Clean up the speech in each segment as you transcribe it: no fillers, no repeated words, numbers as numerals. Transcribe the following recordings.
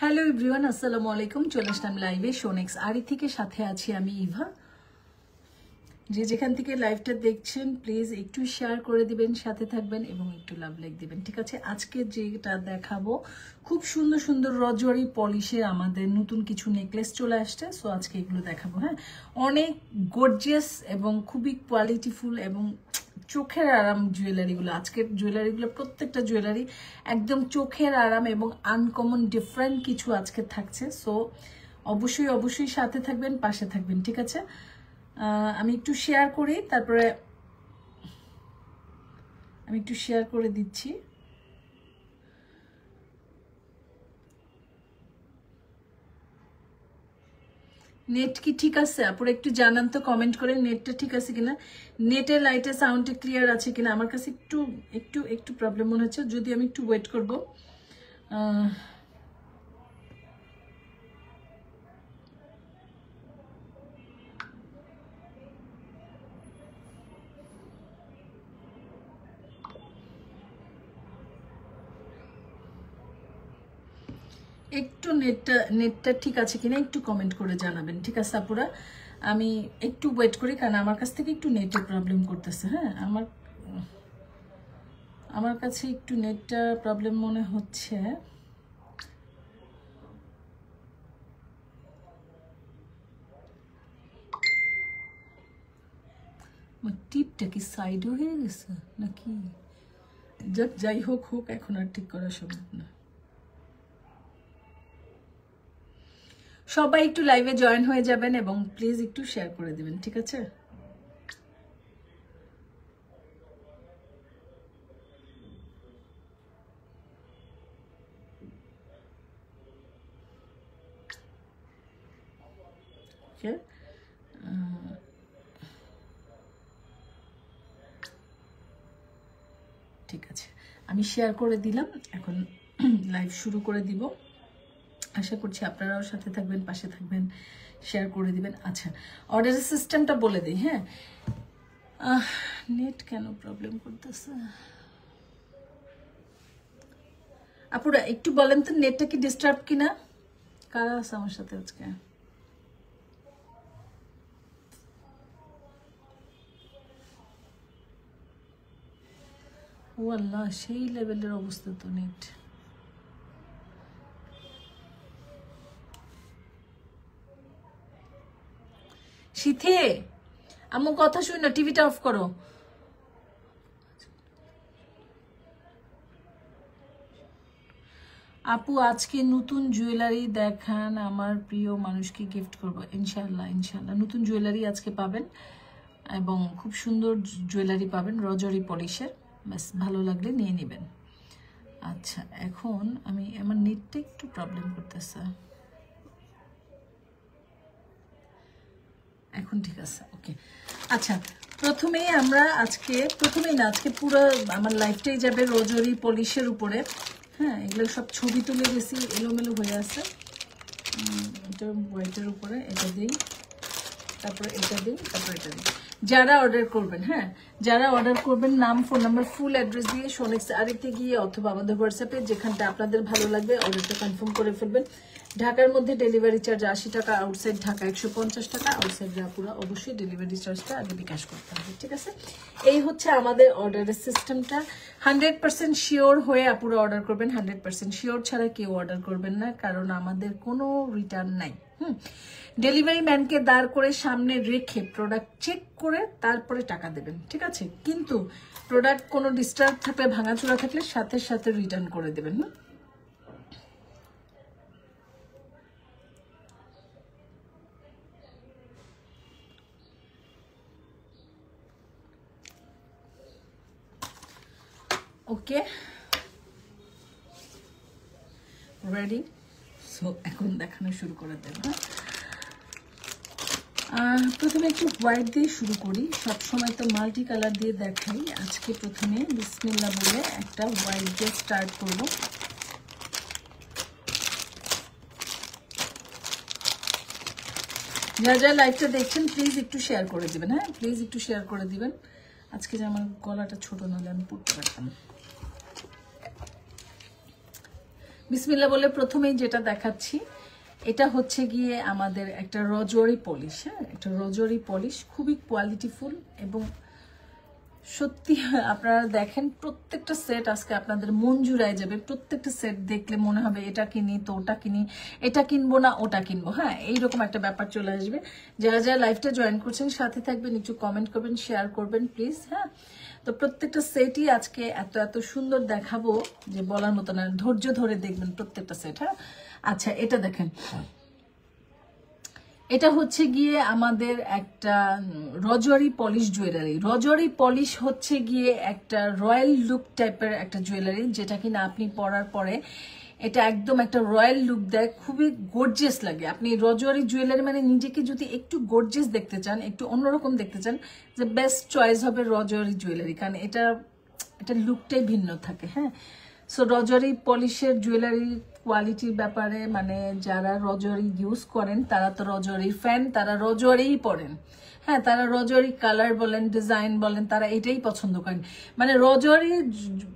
Hello everyone, আসসালামু আলাইকুম। চলে আসলাম লাইভে শোনেক্স আরি থেকে, সাথে আছি আমি ইভা। যে যেখান থেকে লাইভটা দেখছেন প্লিজ একটু শেয়ার করে দিবেন, সাথে থাকবেন এবং একটু লাভ লাইক দিবেন, ঠিক আছে? আজকে যেটা দেখাবো খুব সুন্দর সুন্দর রজওয়ারি পলিশের আমাদের নতুন কিছু নেকলেস চলে আসছে। সো আজকে এগুলো দেখাবো। হ্যাঁ, অনেক গর্জিয়াস এবং খুবই কোয়ালিটিফুল এবং চোখের আরাম জুয়েলারিগুলো। আজকের জুয়েলারিগুলো প্রত্যেকটা জুয়েলারি একদম চোখের আরাম এবং আনকমন ডিফারেন্ট কিছু আজকে থাকছে। সো অবশ্যই অবশ্যই সাথে থাকবেন, পাশে থাকবেন, ঠিক আছে? আমি একটু শেয়ার করি, তারপরে আমি একটু শেয়ার করে দিচ্ছি। নেট কি ঠিক আছে? আপনারা একটু জানান তো, কমেন্ট করে নেটটা ঠিক আছে কিনা, নেটে লাইটে সাউন্ডে ক্লিয়ার আছে কিনা। আমার কাছে একটু একটু একটু প্রবলেম মনে হচ্ছে, যদি আমি একটু ওয়েট করবো। একটু নেটটা ঠিক আছে কিনা একটু কমেন্ট করে জানাবেন, ঠিক আছে আপুরা? আমি একটু ওয়েট করি, কারণ আমার কাছ থেকে একটু নেটের প্রবলেম করতেছে। হ্যাঁ, আমার কাছে একটু নেটটা প্রবলেম মনে হচ্ছে। আমার টিপটা কি সাইড হয়ে গেছে নাকি? যাই হোক হোক, এখন আর ঠিক করা সম্ভব না। সবাই একটু লাইভে জয়েন হয়ে যাবেন এবং প্লিজ একটু শেয়ার করে দিবেন, ঠিক আছে? ঠিক আছে, আমি শেয়ার করে দিলাম। এখন লাইভ শুরু করে দিব। আশা করছি আপনারাও সাথে থাকবেন, পাশে থাকবেন, শেয়ার করে দিবেন। আচ্ছা, অর্ডারের সিস্টেমটা বলে দিই। হ্যাঁ, নেট কেন প্রবলেম করতেছে আপুরা? একটু বলেন তো, নেটটা কি ডিস্টার্ব কিনা? কারা আছে আমার সাথে আজকে? ও আল্লাহ, সেই লেভেলের অবস্থা তো নেট। শীতে আম্মু কথা শুই না, টিভিটা অফ করো। আপু আজকে নতুন জুয়েলারি দেখান, আমার প্রিয় মানুষকে গিফট করব। ইনশাল্লাহ ইনশাল্লাহ নতুন জুয়েলারি আজকে পাবেন এবং খুব সুন্দর জুয়েলারি পাবেন রজরি পলিশের। ব্যাস, ভালো লাগলে নিয়ে নেবেন। আচ্ছা, এখন আমার নেটটা একটু প্রবলেম করতেছে। এখন ঠিক আছে, ওকে। আচ্ছা, আজকে পুরো আমার লাইফটাই যাবে রজরি পলিশের উপরে। হ্যাঁ, এগুলো সব ছবি তুলে গেছি, এলোমেলো হয়ে আছে। এটা হোয়াইটের উপরে এটা দিই, তারপরে এটা দিই, তারপরে এটা দিই। যারা অর্ডার করবেন, হ্যাঁ, যারা অর্ডার করবেন, নাম, ফোন নাম্বার, ফুল অ্যাড্রেস দিয়ে শোনেক্স আরিতে গিয়ে অথবা আমাদের হোয়াটসঅ্যাপে যেখানটা আপনাদের ভালো লাগবে অর্ডারটা কনফার্ম করে ফেলবেন। ঢাকার মধ্যে ডেলিভারি চার্জ 80 টাকা, আউটসাইড ঢাকা 150 টাকা। আউটসাইড পুরো অবশ্যই ডেলিভারি চার্জটা আগে বিকাশ করতে হবে, ঠিক আছে? এই হচ্ছে আমাদের অর্ডারের সিস্টেমটা। 100% শিওর হয়ে আপুরা অর্ডার করবেন। 100% শিওর ছাড়া কেউ অর্ডার করবেন না, কারণ আমাদের কোনো রিটার্ন নাই। ডেলিভারি ম্যানকে দাঁড় করে সামনে রেখে প্রোডাক্ট চেক করে তারপরে টাকা দেবেন, ঠিক আছে? কিন্তু প্রোডাক্ট কোনো ডিস্টার্ব থাকলে, ভাঙাচোরা থাকলে সাথে সাথে রিটার্ন করে দেবেন। ওকে, রেডি? সো এখন দেখানো শুরু করে দেব। প্রথমে একটু হোয়াইট দিয়ে শুরু করি। সবসময় তো মাল্টি কালার দিয়ে দেখাই, আজকে প্রথমে বিসমিল্লাহ বলে একটা হোয়াইট দিয়ে স্টার্ট করব। যারা যারা লাইভটা দেখছেন প্লিজ একটু শেয়ার করে দিবেন। হ্যাঁ, প্লিজ একটু শেয়ার করে দিবেন। আজকে যে আমার গলাটা ছোট নাহলে আমি পড়তে পারতাম। বিসমিল্লাহ বলে প্রথমেই যেটা দেখাচ্ছি, এটা হচ্ছে গিয়ে আমাদের একটা রজরি পলিশ। হ্যাঁ, একটা রজরি পলিশ, খুবই কোয়ালিটিফুল এবং সত্যি আপনারা দেখেন প্রত্যেকটা সেট আজকে আপনাদের মন জুড়ায় যাবে। প্রত্যেকটা সেট দেখলে মনে হবে এটা কিনি তো ওটা কিনি, এটা কিনবো না ওটা কিনবো। হ্যাঁ, এইরকম একটা ব্যাপার চলে আসবে। যারা যারা লাইভটা জয়েন করছেন সাথে থাকবেন, একটু কমেন্ট করবেন, শেয়ার করবেন প্লিজ। হ্যাঁ, তো প্রত্যেকটা সেটই আজকে এত এত সুন্দর দেখাবো যে বলার মতো না, ধৈর্য ধরে দেখবেন প্রত্যেকটা সেট। হ্যাঁ, আচ্ছা এটা দেখেন, এটা হচ্ছে গিয়ে আমাদের একটা রজরি পলিশ জুয়েলারি। রজরি পলিশ হচ্ছে গিয়ে একটা রয়্যাল লুক টাইপের একটা জুয়েলারি, যেটা কিনা আপনি পরার পরে এটা একদম একটা রয়্যাল লুক দেয়, খুবই গর্জিয়াস লাগে। আপনি রজরি জুয়েলারি মানে নিজেকে যদি একটু গর্জিয়াস দেখতে চান, একটু অন্যরকম দেখতে চান, যে বেস্ট চয়েস হবে রজরি জুয়েলারি, কারণ এটা লুকটাই ভিন্ন থাকে। হ্যাঁ, সো রজরি পলিশের জুয়েলারির কোয়ালিটির ব্যাপারে মানে যারা রজরি ইউজ করেন তারা তো রজরির ফ্যান, তারা রজরিই পরেন। হ্যাঁ, তারা রজরি কালার বলেন, ডিজাইন বলেন, তারা এটাই পছন্দ করেন। মানে রজরি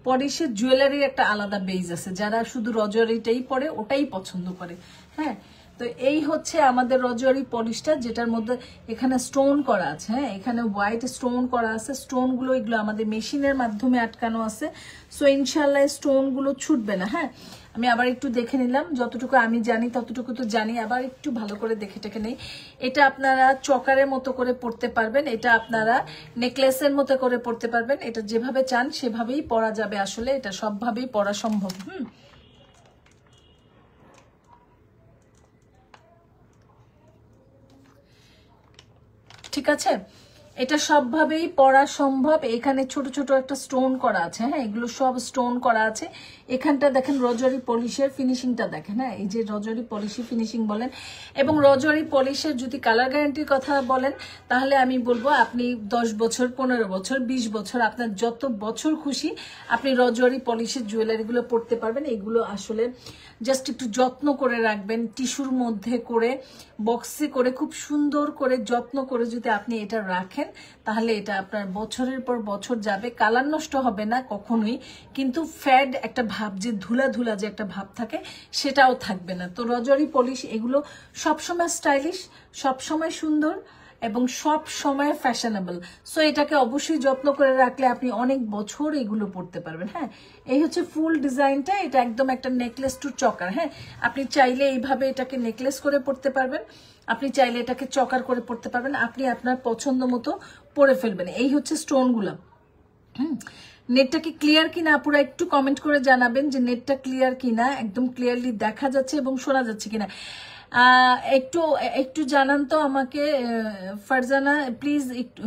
পলিশের জুয়েলারির একটা আলাদা বেজ আছে, যারা শুধু রজরিটাই পরে ওটাই পছন্দ করে। হ্যাঁ, তো এই হচ্ছে আমাদের রজরি পলিশটা, যেটার মধ্যে এখানে স্টোন করা আছে। হ্যাঁ, এখানে হোয়াইট স্টোন করা আছে। স্টোনগুলো এগুলো আমাদের মেশিনের মাধ্যমে আটকানো আছে। সো ইনশাল্লাহ স্টোনগুলো ছুটবে না। হ্যাঁ, আমি আবার একটু দেখে নিলাম, যতটুকু আমি জানি ততটুকু তো জানি, আবার একটু ভালো করে দেখে টেকে নেই। এটা আপনারা চকারের মতো করে পরতে পারবেন, এটা আপনারা নেকলেসের মতো করে পরতে পারবেন, এটা যেভাবে চান সেভাবেই পরা যাবে। আসলে এটা সবভাবেই পরা সম্ভব। ঠিক আছে, এটা সবভাবেই পরা সম্ভব। এখানে ছোট ছোট একটা স্টোন করা আছে। হ্যাঁ, এগুলো সব স্টোন করা আছে। এখানটা দেখেন রজরি পলিশের ফিনিশিংটা দেখেন। হ্যাঁ, এই যে রজরি পলিশি ফিনিশিং বলেন, এবং রজরি পলিশের যদি কালার গ্যারান্টির কথা বলেন তাহলে আমি বলবো আপনি 10 বছর, 15 বছর, 20 বছর, আপনার যত বছর খুশি আপনি রজরি পলিশের জুয়েলারিগুলো পরতে পারবেন। এগুলো আসলে জাস্ট একটু যত্ন করে রাখবেন, টিস্যুর মধ্যে করে, বক্সে করে, খুব সুন্দর করে যত্ন করে যদি আপনি এটা রাখেন তাহলে এটা আপনার বছরের পর বছর যাবে, কালার নষ্ট হবে না কখনোই, কিন্তু ফ্যাড একটা ভাব, যে ধুলা ধুলা যে একটা ভাব থাকে সেটাও থাকবে না। তো রজরি পলিশ এগুলো সবসময় স্টাইলিশ, সবসময় সুন্দর এবং সব সময় ফ্যাশনেবল। সো এটাকে অবশ্যই যত্ন করে রাখলে আপনি অনেক বছর এগুলো পরতে পারবেন। হ্যাঁ, এই হচ্ছে ফুল ডিজাইনটা। এটা একদম একটা নেকলেস টু চকার। হ্যাঁ, আপনি চাইলে এইভাবে এটাকে নেকলেস করে পরতে পারবেন, আপনি চাইলে এটাকে চকার করে পরতে পারবেন, আপনি আপনার পছন্দ মতো পরে ফেলবেন। এই হচ্ছে স্টোনগুলো। নেটটা কি ক্লিয়ার কিনা আপুরা একটু কমেন্ট করে জানাবেন যে নেটটা ক্লিয়ার কিনা, একদম ক্লিয়ারলি দেখা যাচ্ছে এবং শোনা যাচ্ছে কিনা একটু একটু জানান তো আমাকে। ফারজানা প্লিজ একটু,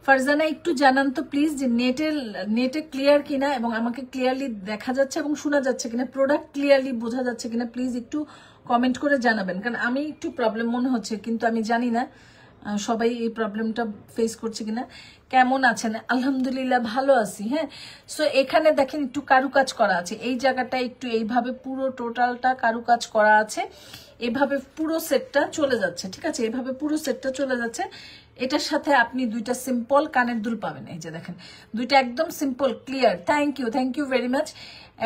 ফারজানা একটু জানান তো প্লিজ যে নেটে ক্লিয়ার কিনা এবং আমাকে ক্লিয়ারলি দেখা যাচ্ছে এবং শোনা যাচ্ছে কিনা, প্রোডাক্ট ক্লিয়ারলি বোঝা যাচ্ছে কিনা, প্লিজ একটু কমেন্ট করে জানাবেন। কারণ আমি একটু প্রবলেম মনে হচ্ছে, কিন্তু আমি জানি না সবাই এই প্রবলেমটা ফেস করছে কিনা। কেমন আছেন? আলহামদুলিল্লাহ ভালো আছি। হ্যাঁ, সো এখানে দেখেন একটু কারুকাজ করা আছে, এই জায়গাটা একটু এইভাবে পুরো টোটালটা কারুকাজ করা আছে, এভাবে পুরো সেটটা চলে যাচ্ছে। ঠিক আছে, এভাবে পুরো সেটটা চলে যাচ্ছে। এটার সাথে আপনি দুইটা সিম্পল কানের দুল পাবেন। এই যে দেখেন, দুইটা একদম simple clear. Thank you very much.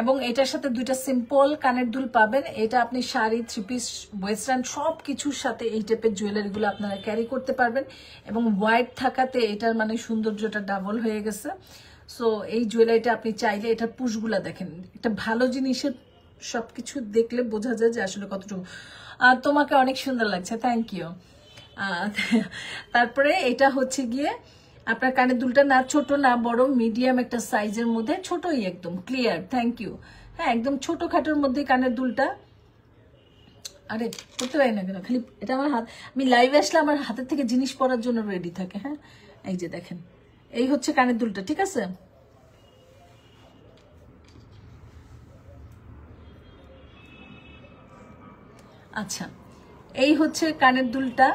এবং এটার সাথে দুইটা সিম্পল কানের দুল পাবেন। এটা আপনি শাড়ি, থ্রি পিস, ওয়েস্টার্ন সব কিছুর সাথে এই টাইপের জুয়েলারিগুলো আপনারা ক্যারি করতে পারবেন। এবং হোয়াইট থাকাতে এটার মানে সৌন্দর্যটা ডাবল হয়ে গেছে। সো এই জুয়েলারিটা আপনি চাইলে, এটার পুশগুলা দেখেন, একটা ভালো জিনিসের সবকিছু দেখলে বোঝা যায় যে আসলে কতটুকু। তোমাকে অনেক সুন্দর লাগছে, থ্যাংক ইউ। তারপরে এটা হচ্ছে গিয়ে আপনার কানের দুলটা না ছোট না বড়, মিডিয়াম একটা সাইজের মধ্যে, ছোটই একদম ক্লিয়ার। Thank you. হ্যাঁ, একদম ছোটখাটোর মধ্যে কানের দুলটা। আরে করতে পারি না কেন, খালি এটা আমার হাত, আমি লাইভে আসলে আমার হাতের থেকে জিনিস পরার জন্য রেডি থাকে। হ্যাঁ, এই যে দেখেন, এই হচ্ছে কানের দুলটা। ঠিক আছে, আচ্ছা এই হচ্ছে কানের দুলটা।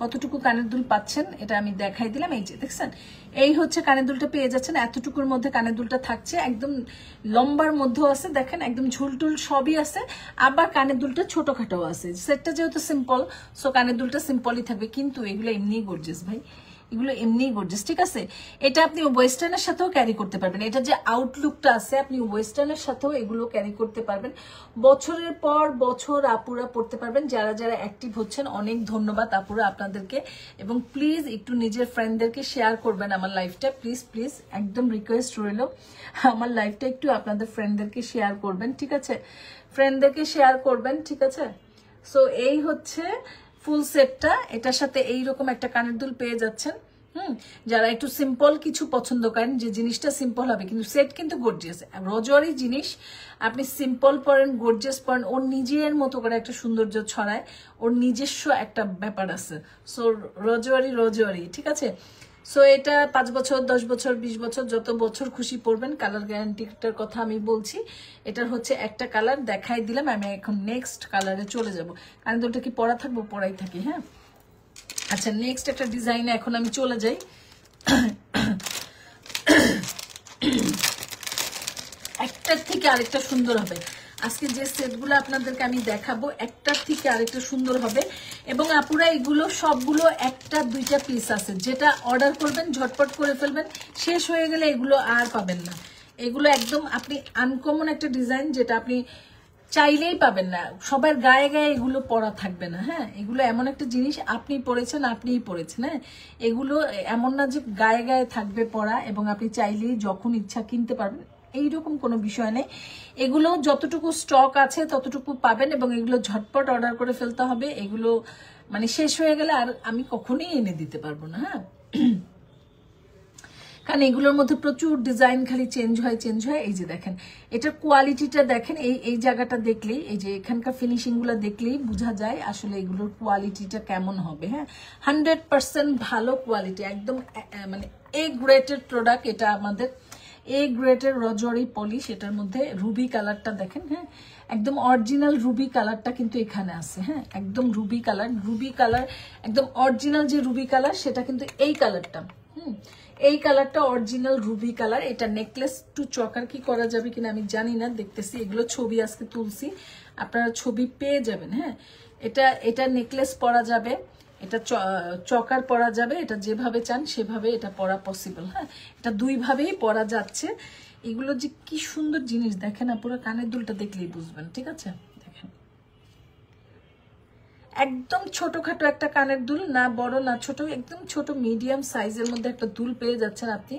কতটুকু কানের দুল পাচ্ছেন এটা আমি দেখাই দিলাম। এই যে দেখছেন, এই হচ্ছে কানের দুলটা পেয়ে যাচ্ছেন। এতটুকুর মধ্যে কানের দুলটা থাকছে, একদম লম্বার মধ্যেও আছে, দেখেন একদম ঝুলটুল সবই আছে, আবার কানের দুলটা ছোটখাটো আছে। সেটটা যেহেতু সিম্পল, সো কানের দুলটা সিম্পলই থাকবে, কিন্তু এগুলো এমনি গর্জিয়াস ভাই, এগুলো এমনিই গর্জিয়াস, ঠিক আছে? এটা আপনি ওয়েস্টার্নের সাথেও ক্যারি করতে পারবেন। এটা যে আউটলুকটা আছে, আপনি ওয়েস্টার্নের সাথেও এগুলো ক্যারি করতে পারবেন। বছরের পর বছর আপুরা পড়তে পারবেন। যারা যারা অ্যাক্টিভ হচ্ছেন অনেক ধন্যবাদ আপুরা আপনাদেরকে। এবং প্লিজ একটু নিজের ফ্রেন্ডদেরকে শেয়ার করবেন আমার লাইফটা, প্লিজ প্লিজ, একদম রিকোয়েস্ট রইল আমার লাইফটা একটু আপনাদের ফ্রেন্ডদেরকে শেয়ার করবেন, ঠিক আছে? ফ্রেন্ডদেরকে শেয়ার করবেন, ঠিক আছে? সো এই হচ্ছে ফুল সেটটা। এটার সাথে এইরকম একটা কানের দুল পেয়ে যাচ্ছেন। যারা একটু সিম্পল কিছু পছন্দ করেন, যে জিনিসটা সিম্পল হবে কিন্তু সেট কিন্তু গর্জিয়াস, রোজওয়ারি জিনিস, আপনি সিম্পল পরেন, গর্জিয়াস পরেন, ওর নিজের মতো করে একটা সৌন্দর্য ছড়ায়, ওর নিজস্ব একটা ব্যাপার আছে। সো রোজওয়ারি, ঠিক আছে? সো এটা 5 বছর, 10 বছর, 20 বছর, যত বছর খুশি পরবেন। কালার গ্যারান্টিটার কথা আমি বলছি। এটার হচ্ছে একটা কালার দেখাই দিলাম, আমি এখন নেক্সট কালারে চলে যাব। কারণ দুটো কি পরা থাকবো, পরাই থাকি, হ্যাঁ? আচ্ছা, নেক্সট একটা ডিজাইনে এখন আমি চলে যাই। একটার থেকে আরেকটা সুন্দর হবে। আজকে যে সেটগুলো আপনাদেরকে আমি দেখাবো একটার থেকে আরেকটা সুন্দর হবে। এবং আপুরা এগুলো সবগুলো একটা দুইটা পিস আছে, যেটা অর্ডার করবেন ঝটপট করে ফেলবেন, শেষ হয়ে গেলে এগুলো আর পাবেন না। এগুলো একদম আপনি আনকমন একটা ডিজাইন, যেটা আপনি চাইলেই পাবেন না। সবার গায়ে গায়ে এগুলো পরা থাকবে না, হ্যাঁ? এগুলো এমন একটা জিনিস, আপনি পরেছেন, আপনিই পরেছেন, হ্যাঁ? এগুলো এমন না যে গায়ে গায়ে থাকবে পরা এবং আপনি চাইলেই যখন ইচ্ছা কিনতে পারবেন, এইরকম কোনো বিষয় নেই। এগুলো যতটুকু স্টক আছে ততটুকু পাবেন এবং এগুলো ঝটপট অর্ডার করে ফেলতে হবে। এগুলো মানে শেষ হয়ে গেলে আর আমি কখনোই এনে দিতে পারবো না, হ্যাঁ? কারণ এগুলোর মধ্যে প্রচুর ডিজাইন খালি চেঞ্জ হয়। এই যে দেখেন, এটার কোয়ালিটিটা দেখেন, এই জায়গাটা দেখলেই, এই যে এখানকার ফিনিশিং গুলো দেখলেই বোঝা যায় আসলে এগুলোর কোয়ালিটিটা কেমন হবে, হ্যাঁ? 100% ভালো কোয়ালিটি, একদম মানে এ গ্রেডের প্রোডাক্ট। এটা আমাদের এ গ্রেডের রজওয়ারি পলিশ। এটার মধ্যে রুবি কালারটা দেখেন, হ্যাঁ? একদম অরিজিনাল রুবি কালারটা কিন্তু এখানে আছে, হ্যাঁ? একদম রুবি কালার, একদম অরিজিনাল যে রুবি কালার সেটা কিন্তু এই কালারটা, এই কালারটা অরিজিনাল রুবি কালার। এটা নেকলেস টু চকার কি করা যাবে কিনা আমি জানি না, দেখতেছি। এগুলো ছবি আজকে তুলছি, আপনারা ছবি পেয়ে যাবেন, হ্যাঁ? এটা নেকলেস পরা যাবে, এটা চকার পরা যাবে, এটা যেভাবে চান সেভাবে এটা পরা পসিবল, হ্যাঁ? এটা দুইভাবেই পরা যাচ্ছে। এগুলো যে কি সুন্দর জিনিস দেখেন, পুরো কানের দুলটা দেখলেই বুঝবেন, ঠিক আছে? দেখেন, একদম ছোটখাটো একটা কানের দুল, না বড় না ছোট, একদম ছোট মিডিয়াম সাইজের মধ্যে একটা দুল পেয়ে যাচ্ছেন আপনি।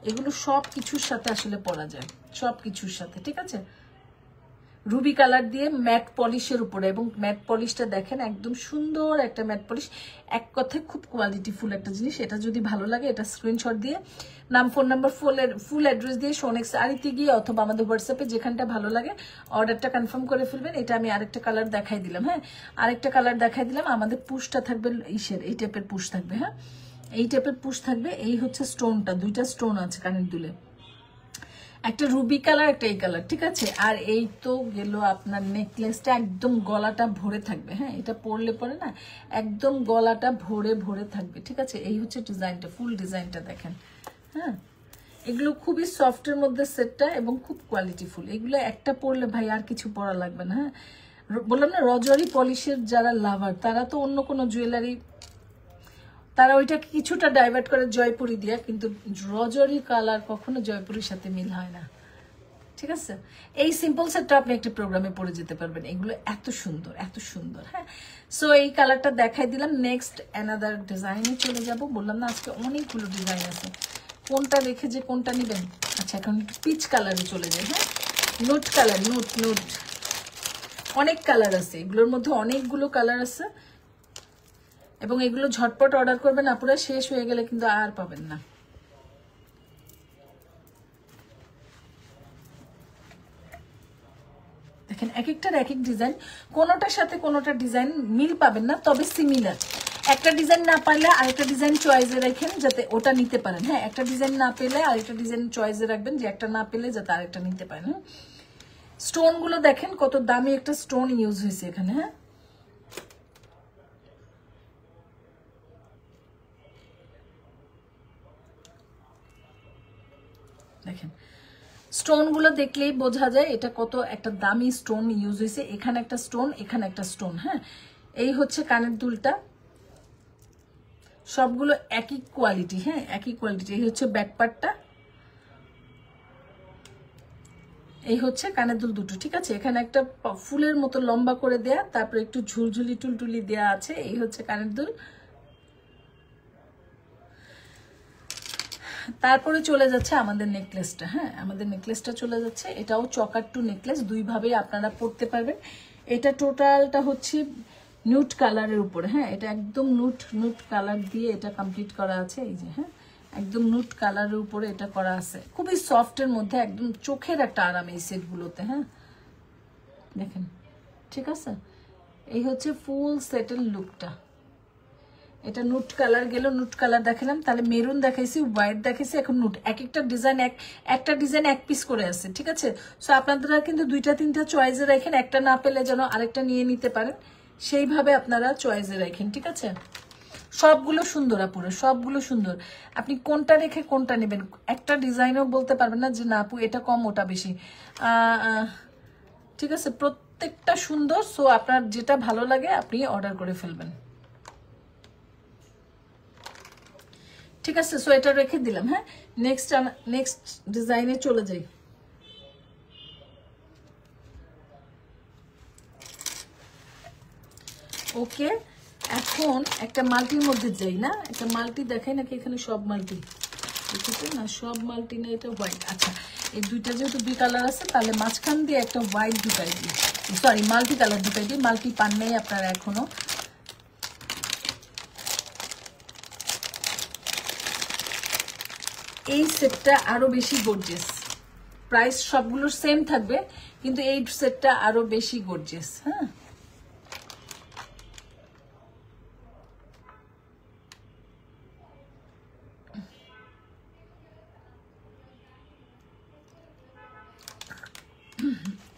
এগুলো সব কিছুর সাথে আসলে পরা যায়, সব কিছুর সাথে, ঠিক আছে? রুবি কালার দিয়ে ম্যাট পলিশের উপরে, এবং ম্যাট পলিশটা দেখেন একদম সুন্দর একটা ম্যাট পলিশ। এক কথায় খুব কোয়ালিটিফুল একটা জিনিস। এটা যদি ভালো লাগে এটা স্ক্রিনশট দিয়ে নাম, ফোন নাম্বার, ফুল অ্যাড্রেস দিয়ে সোনেক্স আরিতে গিয়ে অথবা আমাদের হোয়াটসঅ্যাপে যেখানটা ভালো লাগে অর্ডারটা কনফার্ম করে ফেলবেন। এটা আমি আরেকটা কালার দেখাই দিলাম, হ্যাঁ? আরেকটা কালার দেখাই দিলাম। আমাদের পুশটা থাকবে এই টাইপের পুশ থাকবে, হ্যাঁ? এই টাইপের পুশ থাকবে। এই হচ্ছে স্টোনটা, দুইটা স্টোন আছে কানের দুলে, একটা রুবি কালার, একটা এই কালার, ঠিক আছে? আর এই তো গেল আপনার নেকলেসটা, একদম গলাটা ভরে থাকবে, হ্যাঁ? এটা পরলে পরে না একদম গলাটা ভরে থাকবে, ঠিক আছে? এই হচ্ছে ডিজাইনটা, ফুল ডিজাইনটা দেখেন, হ্যাঁ? এগুলো খুবই সফটের মধ্যে সেটটা এবং খুব কোয়ালিটিফুল। এগুলো একটা পরলে ভাই আর কিছু পরা লাগবে না, হ্যাঁ? বললাম না, রজওয়ারি পলিশের যারা লাভার তারা তো অন্য কোনো জুয়েলারি, তারা ওইটাকে কিছুটা ডাইভার্ট করে জয়পুরি দিয়ে, কিন্তু রজওয়ারি কালার কখনো জয়পুরির সাথে মিল হয় না, ঠিক আছে? এই সিম্পল সেটটা আপনি একটা প্রোগ্রামে পরে যেতে পারবেন। এগুলো এত সুন্দর, হ্যাঁ? সো এই কালারটা দেখাই দিলাম। নেক্সট অ্যানাদার ডিজাইনে চলে যাব। বললাম না আজকে অনেকগুলো ডিজাইন আছে, কোনটা রেখে যে কোনটা নেবেন। আচ্ছা, এখন পিচ কালারে চলে যায়, হ্যাঁ? নোট কালার, নোট অনেক কালার আছে, এগুলোর মধ্যে অনেকগুলো কালার আছে এবং এগুলো ঝটপট অর্ডার করবেন আপনারা, শেষ হয়ে গেলে কিন্তু আর পাবেন না। দেখেন, এক একটার এক এক ডিজাইন, কোনোটার সাথে কোনোটা ডিজাইন মিল পাবেন না, তবে সিমিলার। একটা ডিজাইন না পারলে আরেকটা ডিজাইন চয়েসে রাখেন যাতে ওটা নিতে পারেন, হ্যাঁ? একটা ডিজাইন না পেলে আরেকটা ডিজাইন চয়েসে রাখবেন, যে একটা না পেলে যাতে আরেকটা নিতে পারেন, হ্যাঁ? স্টোন গুলো দেখেন কত দামি একটা স্টোন ইউজ হয়েছে এখানে, হ্যাঁ? দেখেন, স্টোন গুলো দেখলেই বোঝা যায় এটা কত একটা দামি স্টোন ইউজ হয়েছে। এখানে একটা স্টোন, এখানে একটা স্টোন, হ্যাঁ? এই হচ্ছে কানের দুলটা, সবগুলো একই কোয়ালিটি, হ্যাঁ একই কোয়ালিটি। এই হচ্ছে ব্যাক পার্টটা, এই হচ্ছে কানের দুল দুটো, ঠিক আছে। এখানে একটা ফুলের মতো লম্বা করে দেয়া, তারপরে একটু ঝুলঝুলি টুলটুলি দেয়া আছে। এই হচ্ছে কানের দুল। তারপরে চলে যাচ্ছে আমাদের নেকলেসটা, হ্যাঁ আমাদের নেকলেসটা চলে যাচ্ছে। এটাও চকার টু নেকলেস, দুইভাবেই আপনারা পরতে পারবেন। এটা টোটালটা হচ্ছে নিউট কালারের উপরে, হ্যাঁ এটা একদম নুট কালার দিয়ে এটা কমপ্লিট করা আছে। এই যে হ্যাঁ একদম নুট কালারের উপরে এটা করা আছে, খুবই সফটের মধ্যে, একদম চোখের একটা আরাম এই সেটগুলোতে। হ্যাঁ দেখেন, ঠিক আছে। এই হচ্ছে ফুল সেটের লুকটা। এটা নুট কালার গেল, নুট কালার দেখালাম, তাহলে মেরুন দেখাইছি, হোয়াইট দেখাইছি, এখন নুট। এক একটা ডিজাইন একটা ডিজাইন এক পিস করে আছে, ঠিক আছে। সো আপনারা কিন্তু 2টা 3টা চয়েসে রাখেন, একটা না পেলে যেন আরেকটা নিয়ে নিতে পারেন, সেইভাবে আপনারা চয়েসে রাখেন, ঠিক আছে। সবগুলো সুন্দর আপুরা, সবগুলো সুন্দর। আপনি কোনটা রেখে কোনটা নেবেন, একটা ডিজাইনও বলতে পারবেন না যে না আপু এটা কম ওটা বেশি, ঠিক আছে। প্রত্যেকটা সুন্দর। সো আপনার যেটা ভালো লাগে আপনি অর্ডার করে ফেলবেন, ঠিক আছে। সো এটা রেখে দিলাম। হ্যাঁ নেক্সট ডিজাইনে চলে যাই। ওকে, এখন একটা মাল্টির মধ্যে যাই না, একটা মাল্টি দেখাই নাকি, এখানে সব মাল্টি দেখেছেন না, সব মাল্টি না, এটা হোয়াইট। আচ্ছা এই দুইটা যেহেতু 2 কালার আছে, তাহলে মাঝখান দিয়ে একটা হোয়াইট ঢুকাই দিই, সরি মাল্টি কালার ঢুকাই দিই। মাল্টি পান নেই আপনারা এখনো। এই সেটটা আরো বেশি গর্জিয়াস, প্রাইস সবগুলোর সেম থাকবে, কিন্তু এই সেটটা আরো বেশি গর্জিয়াস। হ্যাঁ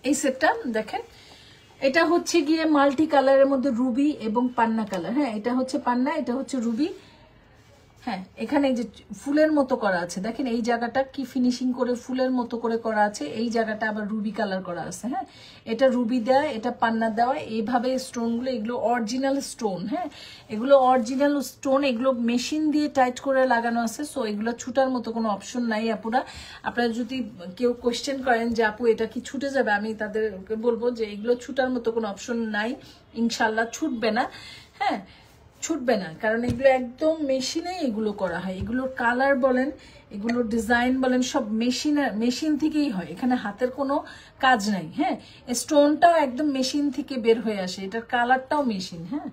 এই সেটটা দেখেন, এটা হচ্ছে গিয়ে মাল্টি কালারের মধ্যে রুবি এবং পান্না কালার। হ্যাঁ এটা হচ্ছে পান্না, এটা হচ্ছে রুবি। হ্যাঁ এখানে এই যে ফুলের মতো করা আছে, দেখেন এই জায়গাটা কি ফিনিশিং করে ফুলের মতো করে করা আছে, এই জায়গাটা আবার রুবি কালার করা আছে। হ্যাঁ এটা রুবি দেওয়া, এটা পান্না দেওয়া, এইভাবে স্টোনগুলো, এগুলো অরিজিনাল স্টোন। হ্যাঁ এগুলো অরিজিনাল স্টোন, এগুলো মেশিন দিয়ে টাইট করে লাগানো আছে। সো এগুলো ছুটার মতো কোনো অপশন নাই আপুরা। আপনারা যদি কেউ কোয়েশ্চেন করেন যে আপু এটা কি ছুটে যাবে, আমি তাদেরকে বলবো যে এগুলো ছুটার মতো কোনো অপশন নাই, ইনশাল্লাহ ছুটবে না। হ্যাঁ ছুটবে না, কারণ এগুলো একদম মেশিনে এগুলো করা হয়। এগুলোর কালার বলেন, এগুলোর ডিজাইন বলেন, সব মেশিন থেকেই হয়, এখানে হাতের কোনো কাজ নাই। হ্যাঁ স্টোনটাও একদম মেশিন থেকে বের হয়ে আসে, এটার কালারটাও মেশিন। হ্যাঁ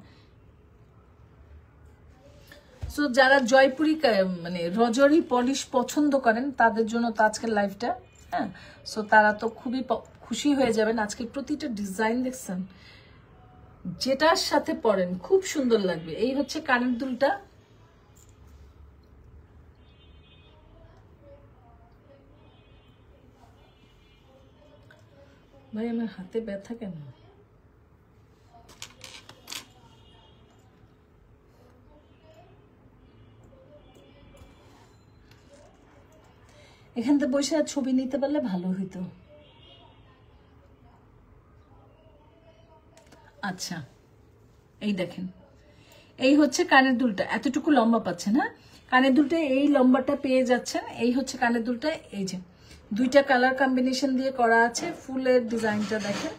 সো যারা জয়পুরি মানে রজরি পলিশ পছন্দ করেন তাদের জন্য তো আজকের লাইভটা। হ্যাঁ সো তারা তো খুবই খুশি হয়ে যাবেন। আজকে প্রতিটা ডিজাইন দেখছেন, যেটার সাথে পরেন খুব সুন্দর লাগবে। এই হচ্ছে কানের দুলটা, ভাই আমার হাতে ব্যথা কেন? এখান থেকে বসে আর ছবি নিতে পারলে ভালো হইতো। আচ্ছা এই দেখেন, এই হচ্ছে কানের দুলটা, এতটুকু লম্বা পাচ্ছেন। হ্যাঁ কানের দুলটা এই লম্বাটা পেয়ে যাচ্ছেন। এই হচ্ছে কানের দুলটা, এই যে 2টা কালার কম্বিনেশন দিয়ে করা আছে। ফুলের ডিজাইনটা দেখেন,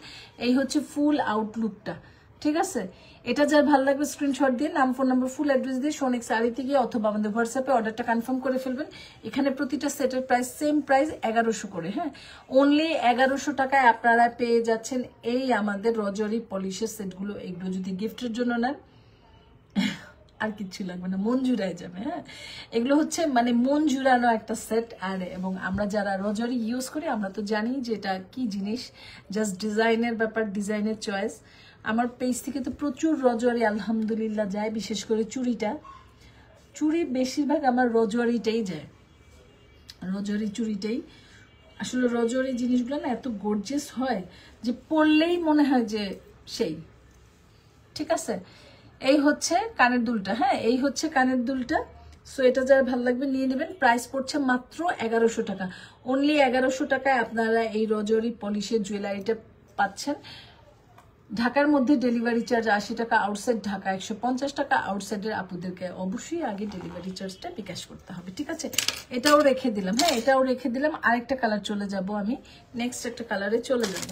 এই হচ্ছে ফুল আউটলুকটা, ঠিক আছে। এটা যার ভালো লাগবে স্ক্রিনশট দিয়ে নাম, ফোন নাম্বার, ফুল অ্যাড্রেস দিয়ে সোনিক শাড়িতে গিয়ে অথবা আমাদের হোয়াটসঅ্যাপে অর্ডারটা কনফার্ম করে ফেলবেন। এখানে প্রতিটা সেটের প্রাইস সেম প্রাইস 1100 করে। হ্যাঁ অনলি 1100 টাকায় আপনারা পেয়ে যাচ্ছেন এই আমাদের রজরি পলিশের সেটগুলো। এগুলো যদি গিফটের জন্য নেন আর কিচ্ছু লাগবে না, মন জুড়ায় যাবে। হ্যাঁ এগুলো হচ্ছে মানে মন জুড়ানো একটা সেট। আর এবং আমরা যারা রজরি ইউজ করি আমরা তো জানি যে এটা কি জিনিস, জাস্ট ডিজাইনের ব্যাপার, ডিজাইনের চয়েস। আমার পেজ থেকে তো প্রচুর রজরি আলহামদুলিল্লাহ যায়, বিশেষ করে চুড়ি বেশিরভাগ আমার রজরিটাই যায়, রজরি চুড়িটাই। আসলে রজরি জিনিসগুলো না এত গর্জিয়াস হয় যে পরলেই মনে হয় যে সেই, ঠিক আছে। এই হচ্ছে কানের দুলটা। হ্যাঁ এই হচ্ছে কানের দুলটা। সো এটা যারা ভালো লাগবে নিয়ে নেবেন। প্রাইস পড়ছে মাত্র 1100 টাকা। অনলি 1100 টাকায় আপনারা এই রজরি পলিশের জুয়েলারিটা পাচ্ছেন। ঢাকার মধ্যে ডেলিভারি চার্জ 80 টাকা, আউটসাইড ঢাকা 150 টাকা। আউটসাইডের আপুদেরকে অবশ্যই আগে ডেলিভারি চার্জটা বিকাশ করতে হবে, ঠিক আছে? এটাও রেখে দিলাম, হ্যাঁ এটাও রেখে দিলাম। আরেকটা কালার চলে যাব, আমি নেক্সট একটা কালারে চলে যাব।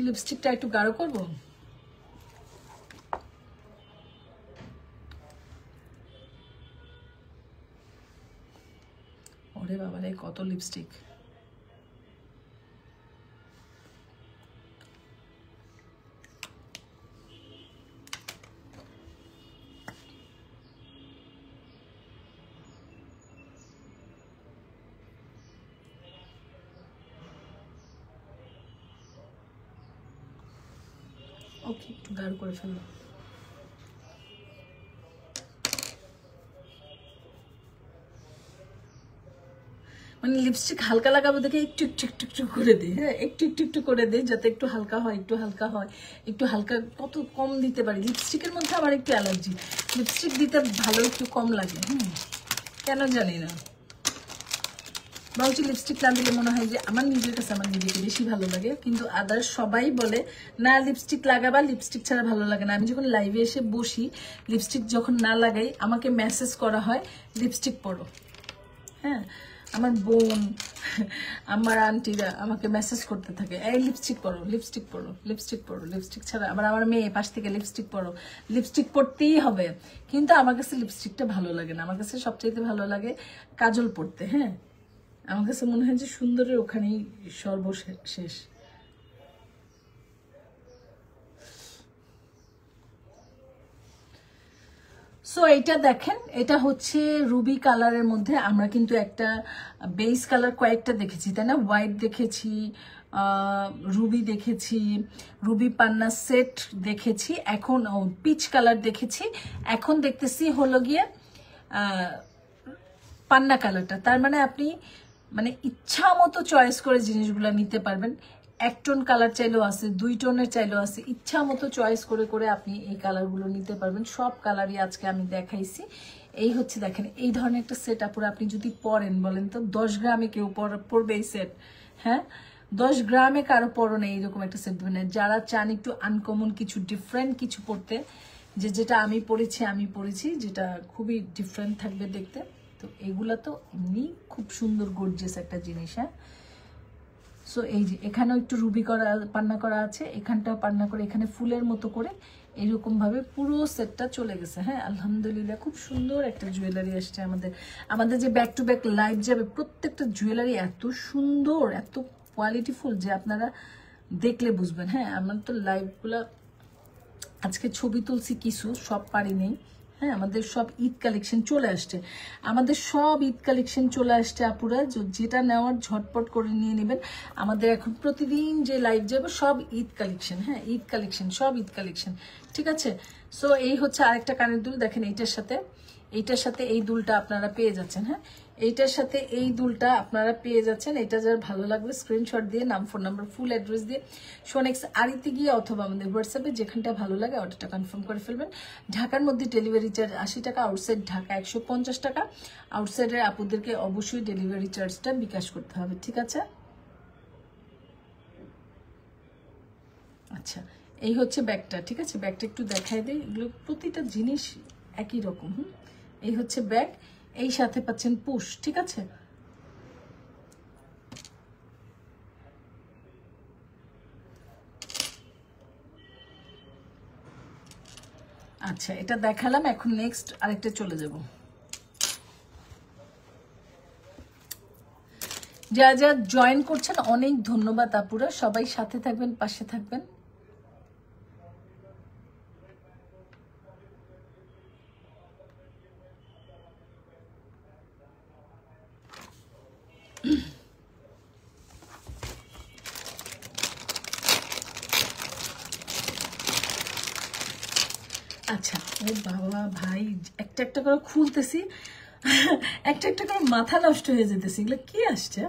লিপস্টিকটা একটু গাঢ় করবো। ওরে বাবা রে, কত লিপস্টিক! ওকে, একটু গাঢ় করে ফেলবো। মানে লিপস্টিক হালকা লাগাবো দেখে একটু একটু একটু একটু করে দিই, হ্যাঁ একটু একটু একটু করে দিই, যাতে একটু হালকা হয়, একটু হালকা হয়, একটু হালকা কত কম দিতে পারি। লিপস্টিকের মধ্যে আমার একটু অ্যালার্জি, লিপস্টিক দিতে ভালো একটু কম লাগে, কেন জানি না। বলছি লিপস্টিক না দিলে মনে হয় যে আমার নিজের কাছে আমার নিজেকে বেশি ভালো লাগে, কিন্তু আদার্স সবাই বলে না লিপস্টিক লাগাবা, লিপস্টিক ছাড়া ভালো লাগে না। আমি যখন লাইভে এসে বসি, লিপস্টিক যখন না লাগাই আমাকে মেসেজ করা হয় লিপস্টিক পরো, হ্যাঁ আমার বোন আমার আন্টিরা আমাকে মেসেজ করতে থাকে, এই লিপস্টিক পরো, লিপস্টিক পরো, লিপস্টিক পরো, লিপস্টিক ছাড়া। আবার আমার মেয়ে পাশ থেকে লিপস্টিক পরো, লিপস্টিক পরতেই হবে। কিন্তু আমার কাছে লিপস্টিকটা ভালো লাগে না, আমার কাছে সবচাইতে ভালো লাগে কাজল পরতে। হ্যাঁ আমার কাছে মনে হয় যে সুন্দরের ওখানেই সর্বশেষ। সো এটা দেখেন, এটা হচ্ছে রুবি কালারের মধ্যে। আমরা কিন্তু একটা বেস কালার কয়েকটা দেখেছি, তাই না? হোয়াইট দেখেছি, রুবি দেখেছি, রুবি পান্না সেট দেখেছি, এখন পিচ কালার দেখেছি, এখন দেখতেছি হলো গিয়ে পান্না কালারটা। তার মানে আপনি মানে ইচ্ছা মতো চয়েস করে জিনিসগুলো নিতে পারবেন। 1 টোন কালার চাইলেও আছে, 2 টোনের চাইলেও আছে, ইচ্ছা মতো চয়েস করে করে আপনি এই কালারগুলো নিতে পারবেন। সব কালারই আজকে আমি দেখাইছি। এই হচ্ছে দেখেন, এই ধরনের একটা সেট আপুরা আপনি যদি পরেন, বলেন তো 10 গ্রামে কেউ পরবে এই সেট? হ্যাঁ 10 গ্রামে কারো পরনে এইরকম একটা সেট দেবেন। যারা চান একটু আনকমন কিছু, ডিফারেন্ট কিছু পরতে, যেটা আমি পরেছি যেটা খুবই ডিফারেন্ট থাকবে দেখতে, তো এগুলা তো এমনি খুব সুন্দর গর্জিয়াস একটা জিনিস। হ্যাঁ সো এই যে এখানেও একটু রুবি করা পান্না করা আছে, এখানটাও পান্না করে, এখানে ফুলের মতো করে এরকম ভাবে পুরো সেটটা চলে গেছে। হ্যাঁ আলহামদুলিল্লাহ, খুব সুন্দর একটা জুয়েলারি আসছে আমাদের যে ব্যাক টু ব্যাক লাইভ যাবে, প্রত্যেকটা জুয়েলারি এত সুন্দর, এত কোয়ালিটিফুল যে আপনারা দেখলে বুঝবেন। হ্যাঁ আমার তো লাইভগুলো আজকে ছবি তুলছি কিছু, সব পারি নেই। হ্যাঁ আমাদের সব ঈদ কালেকশন চলে আসছে, আপুরা যেটা নেওয়ার ঝটপট করে নিয়ে নেবেন। আমাদের এখন প্রতিদিন যে লাইভ যাবে সব ঈদ কালেকশন, হ্যাঁ ঈদ কালেকশন, সব ঈদ কালেকশন, ঠিক আছে? সো এই হচ্ছে আরেকটা কানের দুল দেখেন, এইটার সাথে এই দুলটা আপনারা পেয়ে যাচ্ছেন। হ্যাঁ এইটার সাথে এই দুলটা আপনারা পেয়ে যাচ্ছেন। এটা যার ভালো লাগবে স্ক্রিনশট দিয়ে নাম, ফোন নাম্বার, ফুল অ্যাড্রেস দিয়ে সোনেক্স আরিতে গিয়ে অথবা আমাদের হোয়াটসঅ্যাপে যেখানটা ভালো লাগে অর্ডারটা কনফার্ম করে ফেলবেন। ঢাকার মধ্যে ডেলিভারি চার্জ 80 টাকা, আউটসাইড ঢাকা 150 টাকা। আউটসাইডের আপুদেরকে অবশ্যই ডেলিভারি চার্জটা বিকাশ করতে হবে, ঠিক আছে? আচ্ছা এই হচ্ছে ব্যাগটা, ঠিক আছে? ব্যাগটা একটু দেখাই দেয়, এগুলো প্রতিটা জিনিস একই রকম। এই হচ্ছে ব্যাগ, এই সাথে পাচ্ছেন পুশ, ঠিক আছে? আচ্ছা এটা দেখালাম, এখন নেক্সট আরেকটা চলে যাব। যা যা জয়েন করছেন অনেক ধন্যবাদ আপুরা, সবাই সাথে থাকবেন, পাশে থাকবেন। আচ্ছা ও বাবা ভাই, একটা একটা করে খুলতেছি, একটা একটা করে মাথা নষ্ট হয়ে যেতেছে, এগুলো কি আসছে?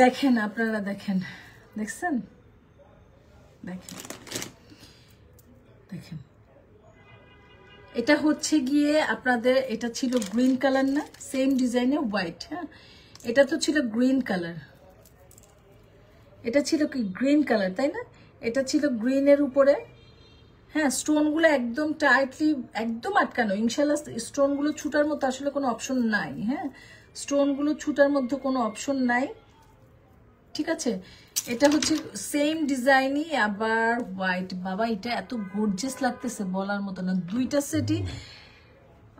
দেখেন আপনারা, দেখছেন? দেখেন এটা হচ্ছে গিয়ে আপনাদের, এটা ছিল গ্রিন কালার না, সেম ডিজাইনে হোয়াইট। হ্যাঁ এটা তো ছিল গ্রিন কালার, এটা ছিল কি গ্রিন কালার, তাই না? এটা ছিল গ্রিনের উপরে। হ্যাঁ, স্টোনগুলো একদম টাইটলি একদম আটকানো, ইনশাল্লাহ স্টোনগুলো ছুটার মতো আসলে কোনো অপশন নাই। হ্যাঁ, স্টোনগুলো ছুটার মধ্যে কোনো অপশন নাই, ঠিক আছে? এটা হচ্ছে সেম ডিজাইনই, আবার হোয়াইট। বাবা এটা এত গর্জিয়াস লাগতেছে বলার মতো না, দুইটা সেটই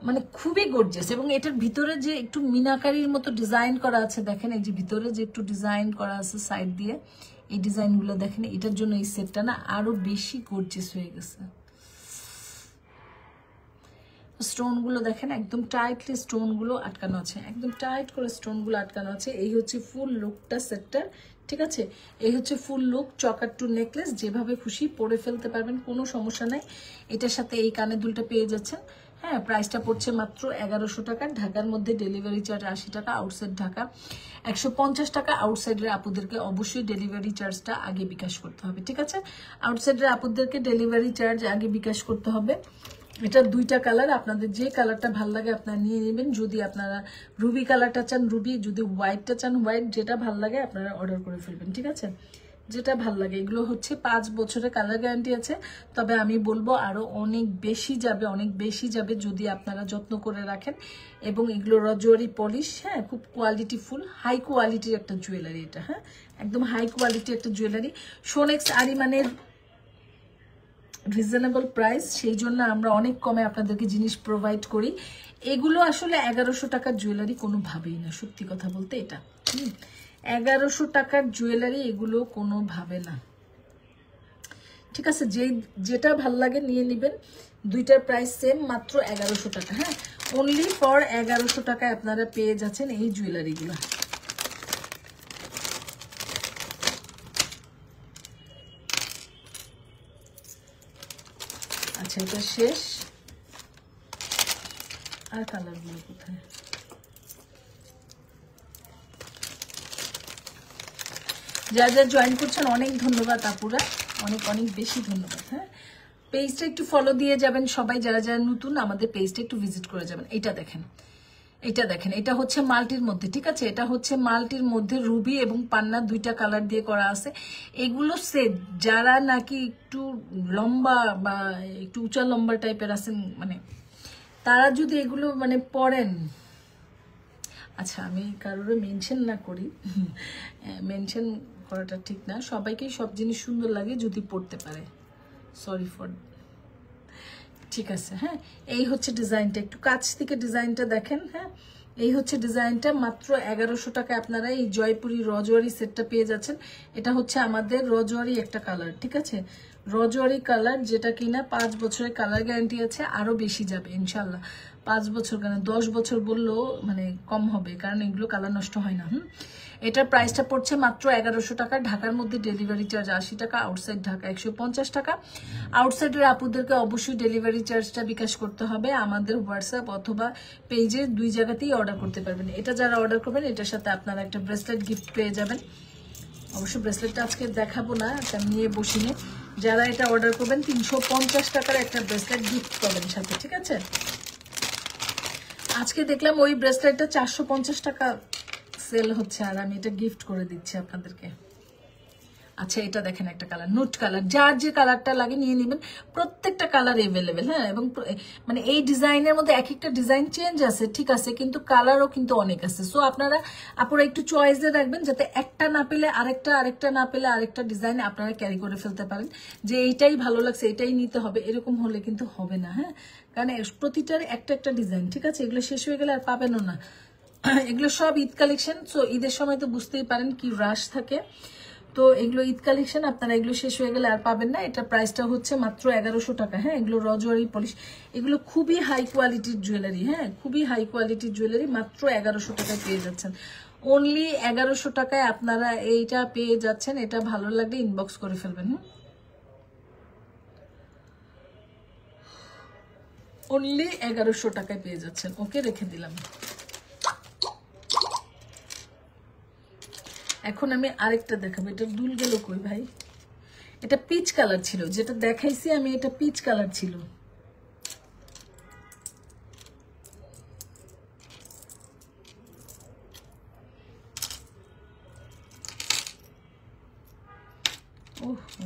মানে খুবই গর্জিয়াস। এবং এটার ভিতরে যে একটু মিনাকারির মতো ডিজাইন করা আছে, দেখেন এই যে ভিতরে যে একটু ডিজাইন করা আছে সাইড দিয়ে, এই ডিজাইনগুলো দেখেন, এটার জন্য এই সেটটা না আরো বেশি গর্জিয়াস হয়ে গেছে। স্টোনগুলো দেখেন একদম টাইটলি স্টোনগুলো আটকানো আছে, একদম টাইট করে স্টোনগুলো আটকানো আছে। এই হচ্ছে ফুল লুকটা সেটটার, ঠিক আছে? এই হচ্ছে ফুল লুক, চকার টু নেকলেস, যেভাবে খুশি পরে ফেলতে পারবেন, কোনো সমস্যা নাই। এটার সাথে এই কানের দুলটা পেয়ে যাচ্ছেন। হ্যাঁ, প্রাইসটা পড়ছে মাত্র 1100 টাকা। ঢাকার মধ্যে ডেলিভারি চার্জ 80 টাকা, আউটসাইড ঢাকা 150 টাকা। আউটসাইডের আপুদেরকে অবশ্যই ডেলিভারি চার্জটা আগে বিকাশ করতে হবে, ঠিক আছে? আউটসাইডের আপুদেরকে ডেলিভারি চার্জ আগে বিকাশ করতে হবে। এটা দুইটা কালার, আপনাদের যে কালারটা ভালো লাগে আপনারা নিয়ে নেবেন। যদি আপনারা রুবি কালারটা চান রুবি, যদি হোয়াইটটা চান হোয়াইট, যেটা ভালো লাগে আপনারা অর্ডার করে ফেলবেন, ঠিক আছে? যেটা ভালো লাগে। এগুলো হচ্ছে 5 বছরের কালার গ্যারান্টি আছে, তবে আমি বলবো আরো অনেক বেশি যাবে, অনেক বেশি যাবে যদি আপনারা যত্ন করে রাখেন। এবং এগুলো রজওয়ারি পলিশ, হ্যাঁ, খুব কোয়ালিটি ফুল, হাই কোয়ালিটির একটা জুয়েলারি এটা। হ্যাঁ, একদম হাই কোয়ালিটির একটা জুয়েলারি। সোনেক্স আরিমানের রিজনেবল প্রাইস, সেই জন্য আমরা অনেক কমে আপনাদেরকে জিনিস প্রোভাইড করি। এগুলো আসলে 1100 টাকার জুয়েলারি কোনোভাবেই না, সত্যি কথা বলতে। এটা 1100 টাকার জুয়েলারি, এগুলো কোনোভাবে না, ঠিক আছে? যেটা ভাল লাগে নিয়ে নেবেন। দুইটার প্রাইস সেম, মাত্র 1100 টাকা। হ্যাঁ, অনলি ফর 1100 টাকায় আপনারা পেয়ে যাচ্ছেন এই জুয়েলারিগুলো। আচ্ছা, এটা শেষ। আর কালারগুলো কোথায়? যারা যারা জয়েন করছেন অনেক ধন্যবাদ আপুরা, অনেক অনেক বেশি ধন্যবাদ। হ্যাঁ, পেজটা একটু ফলো দিয়ে যাবেন সবাই, যারা যারা নতুন আমাদের পেজটা একটু ভিজিট করে যাবেন। এটা দেখেন, এটা দেখেন, এটা হচ্ছে মাল্টির মধ্যে, ঠিক আছে? এটা হচ্ছে মাল্টির মধ্যে রুবি এবং পান্না দুইটা কালার দিয়ে করা আছে। এগুলো সেট যারা নাকি একটু লম্বা বা একটু উঁচা লম্বা টাইপের আছেন, মানে তারা যদি এগুলো মানে পরেন, আচ্ছা আমি কারোর মেনশন না করি, মেনশন করাটা ঠিক না, সবাইকেই সব জিনিস সুন্দর লাগে যদি পড়তে পারে, সরি ফর, ঠিক আছে? হ্যাঁ, এই হচ্ছে ডিজাইনটা, একটু কাছ থেকে ডিজাইনটা দেখেন। হ্যাঁ, এই হচ্ছে ডিজাইনটা, মাত্র 1100 টাকায় আপনারা এই জয়পুরি রজওয়ারি সেটটা পেয়ে যাচ্ছেন। এটা হচ্ছে আমাদের রজওয়ারি একটা কালার, ঠিক আছে? রজওয়ারি কালার, যেটা কিনা 5 বছরের কালার গ্যারান্টি আছে, আরো বেশি যাবে ইনশাল্লাহ। 5 বছর কেন 10 বছর বললেও মানে কম হবে, কারণ এগুলো কালার নষ্ট হয় না। এটার প্রাইসটা পড়ছে মাত্র 1100 টাকা। ঢাকার মধ্যে ডেলিভারি চার্জ 80 টাকা, আউটসাইড ঢাকা 150 টাকা। আউটসাইডের আপুদেরকে অবশ্যই ডেলিভারি চার্জটা বিকাশ করতে হবে। আমাদের হোয়াটসঅ্যাপ অথবা পেজে দুই জায়গাতেই অর্ডার করতে পারবেন। এটা যারা অর্ডার করবেন এটার সাথে আপনারা একটা ব্রেসলেট গিফট পেয়ে যাবেন। অবশ্য ব্রেসলেটটা আজকে দেখাবো না, এটা নিয়ে বসিনে। যারা এটা অর্ডার করবেন 350 টাকার একটা ব্রেসলেট গিফট পাবেন সাথে, ঠিক আছে? আজকে দেখলাম ওই ব্রেসলেটটা 450 টাকা সেল হচ্ছে, আর আমি এটা গিফট করে দিচ্ছি আপনাদেরকে। আচ্ছা, এটা দেখেন একটা কালার, নুট কালার, যার যে কালারটা লাগে নিয়ে নেবেন। প্রত্যেকটা কালার এভেলেবেল। হ্যাঁ, এবং মানে এই ডিজাইনের মধ্যে এক একটা ডিজাইন চেঞ্জ আছে, ঠিক আছে, কিন্তু কালারও কিন্তু অনেক আছে। সো আপনারা একটু চয়েসে রাখবেন, যাতে একটা না পেলে আরেকটা, আরেকটা না পেলে আরেকটা ডিজাইন আপনারা ক্যারি করে ফেলতে পারেন, যে এইটাই ভালো লাগছে এটাই নিতে হবে, এরকম হলে কিন্তু হবে না। হ্যাঁ, কারণ প্রতিটার একটা একটা ডিজাইন, ঠিক আছে? এগুলো শেষ হয়ে গেলে আর পাবেনও না। এগুলো সব ঈদ কালেকশন। সো ঈদের সময় তো বুঝতেই পারেন কি রাশ থাকে, তো এগুলো ঈদ কালেকশন, আপনারা এগুলো শেষ হয়ে গেলে আর পাবেন না। এটা প্রাইসটা হচ্ছে মাত্র 1100 টাকা। হ্যাঁ, এগুলো রজওয়ারি পলিশ, এগুলো খুবই হাই কোয়ালিটির জুয়েলারি। হ্যাঁ, খুবই হাই কোয়ালিটির জুয়েলারি, মাত্র 1100 টাকায় পেয়ে যাচ্ছেন। অনলি 1100 টাকায় আপনারা এইটা পেয়ে যাচ্ছেন। এটা ভালো লাগলে ইনবক্স করে ফেলবেন। অনলি 1100 টাকায় পেয়ে যাচ্ছেন। ওকে, রেখে দিলাম। এখন আমি আরেকটা দেখাবো। এটা দুল গেল কই ভাই? এটা পিচ কালার ছিল, যেটা দেখাইছি আমি, এটা পিচ কালার ছিল।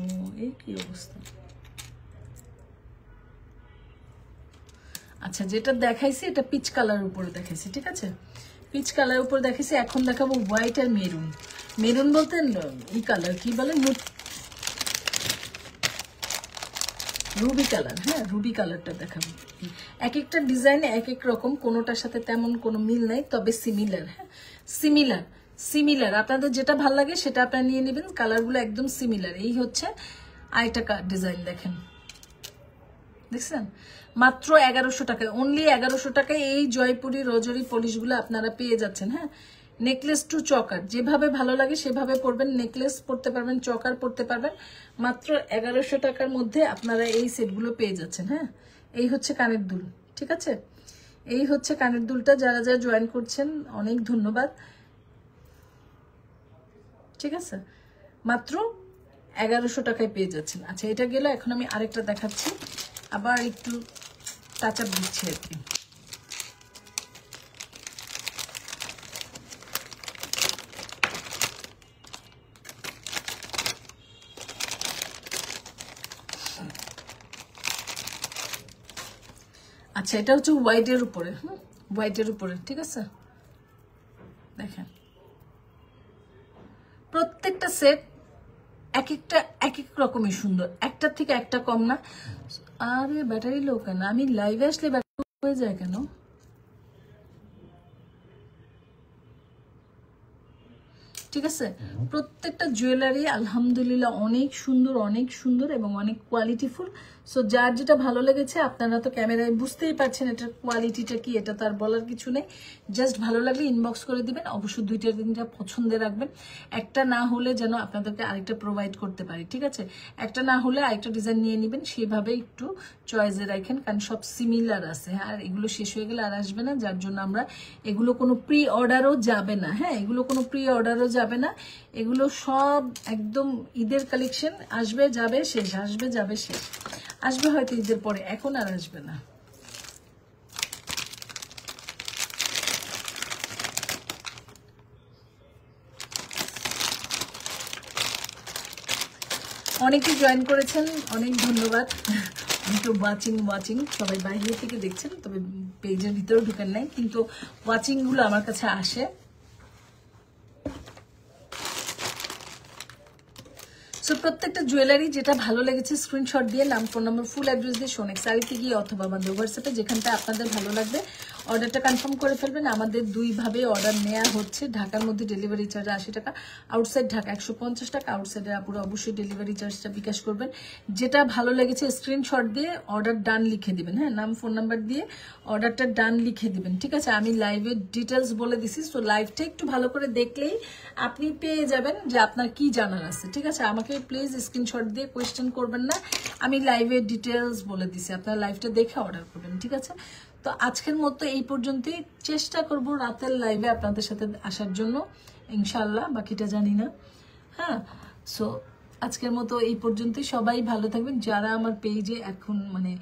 ও এই কি অবস্থা। আচ্ছা যেটা দেখাইছি এটা পিচ কালার উপরে দেখাইছি, ঠিক আছে, পিচ কালার উপরে দেখাইছি। এখন দেখাবো হোয়াইট আর মেরুন। মেরুন বলতে ই কালার কি বলে, রুবি কালার। হ্যাঁ রুবি কালারটা দেখাবো। এক একটা ডিজাইনে এক এক রকম, কোনোটার সাথে তেমন কোনো মিল নাই, তবে সিমিলার। হ্যাঁ সিমিলার সিমিলার, আপনাদের যেটা ভালো লাগে সেটা আপনারা নিয়ে নেবেন, কালারগুলো একদম সিমিলার। এই হচ্ছে আরেকটা ডিজাইন, দেখেন দেখছেন, মাত্র 1100 টাকায়, অনলি 1100 টাকায় এই জয়পুরি রোজরি পলিশগুলো আপনারা পেয়ে যাচ্ছেন। হ্যাঁ নেকলেস টু চকার, যেভাবে ভালো লাগে সেভাবে পরবেন, নেকলেস পরতে পারবেন, চকার পরতে পারবেন, মাত্র 1100 টাকার মধ্যে আপনারা এই সেটগুলো পেয়ে যাচ্ছেন। হ্যাঁ এই হচ্ছে কানের দুল, ঠিক আছে, এই হচ্ছে কানের দুলটা। যারা যারা জয়েন করছেন অনেক ধন্যবাদ, ঠিক আছে, মাত্র 1100 টাকায় পেয়ে যাচ্ছেন। আচ্ছা এটা গেল, এখন আমি আরেকটা দেখাচ্ছি, আবার একটু টাচ আপ দিচ্ছি আর কি। আচ্ছা এটা হচ্ছে হোয়াইটের উপরে, হোয়াইটের উপরে, ঠিক আছে, দেখেন প্রত্যেকটা সেট এক একটা এক এক রকমই সুন্দর, একটার থেকে একটা কম না। আরে ব্যাটারি লো কেন, আমি লাইভে আসলে ব্যাটারি হয়ে যায় কেন? ঠিক আছে, প্রত্যেকটা জুয়েলারি আলহামদুলিল্লাহ অনেক সুন্দর এবং অনেক কোয়ালিটিফুল। সো যার যেটা ভালো লেগেছে, আপনারা তো ক্যামেরায় বুঝতেই পারছেন এটার কোয়ালিটিটা কি, এটা তার বলার কিছু নেই, জাস্ট ভালো লাগলে ইনবক্স করে দিবেন। অবশ্যই 2-3টা পছন্দে রাখবেন, একটা না হলে যেন আপনাদেরকে আরেকটা প্রোভাইড করতে পারি, ঠিক আছে, একটা না হলে আরেকটা ডিজাইন নিয়ে নেবেন, সেভাবে একটু চয়েসে রাখেন, কারণ সব সিমিলার আছে। আর এগুলো শেষ হয়ে গেলে আর আসবে না, যার জন্য আমরা এগুলো কোনো প্রি অর্ডারও যাবে না। হ্যাঁ এগুলো কোনো প্রি অর্ডারও যাবে না, এগুলো সব একদম ঈদের কালেকশন, আসবে যাবে শেষ, আসবে যাবে শেষ, আসবে হয়তো ঈদের পরে, এখন আর আসবে না। অনেকে জয়েন করেছেন, অনেক ধন্যবাদ। একটু ওয়াচিং সবাই বাইরে থেকে দেখছেন, তবে পেজের ভিতরে ঢুকেন নাই, কিন্তু ওয়াচিং গুলো আমার কাছে আসে। সো প্রত্যেকটা জুয়েলারি যেটা ভালো লেগেছে স্ক্রিনশট দিয়ে নাম, ফোন নম্বর, ফুল অ্যাড্রেস দিয়ে সোনেক শাড়িতে গিয়ে অথবা আমাদের হোয়াটসঅ্যাপে যেখানটা আপনাদের ভালো লাগবে অর্ডারটা কনফার্ম করে ফেলবেন। আমাদের দুইভাবে অর্ডার নেওয়া হচ্ছে, ঢাকার মধ্যে ডেলিভারি চার্জ 80 টাকা, আউটসাইড ঢাকা 150 টাকা। আউটসাইডে আপুরা অবশ্যই ডেলিভারি চার্জটা বিকাশ করবেন। যেটা ভালো লেগেছে স্ক্রিনশট দিয়ে অর্ডার ডান লিখে দিবেন। হ্যাঁ নাম ফোন নাম্বার দিয়ে অর্ডারটা ডান লিখে দিবেন, ঠিক আছে। আমি লাইভের ডিটেলস বলে দিছি, সো লাইভটা একটু ভালো করে দেখলেই আপনি পেয়ে যাবেন যে আপনার কি জানার আছে, ঠিক আছে। আমাকে প্লিজ স্ক্রিনশট দিয়ে কোয়েশ্চেন করবেন না, আমি লাইভের ডিটেলস বলে দিছি, আপনারা লাইভটা দেখে অর্ডার করবেন, ঠিক আছে। তো আজকের মতো এই পর্যন্তই, চেষ্টা করব রাতের লাইভে আপনাদের সাথে আসার জন্য, ইনশাল্লাহ, বাকিটা জানি না। হ্যাঁ সো আজকের মতো এই পর্যন্তই, সবাই ভালো থাকবেন। যারা আমার পেজে এখন মানে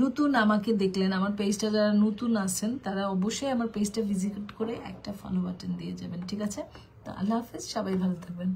নতুন আমাকে দেখলেন, আমার পেজটা যারা নতুন আছেন তারা অবশ্যই আমার পেজটা ভিজিট করে একটা ফলো বাটন দিয়ে যাবেন, ঠিক আছে। তো আল্লাহ হাফেজ, সবাই ভালো থাকবেন।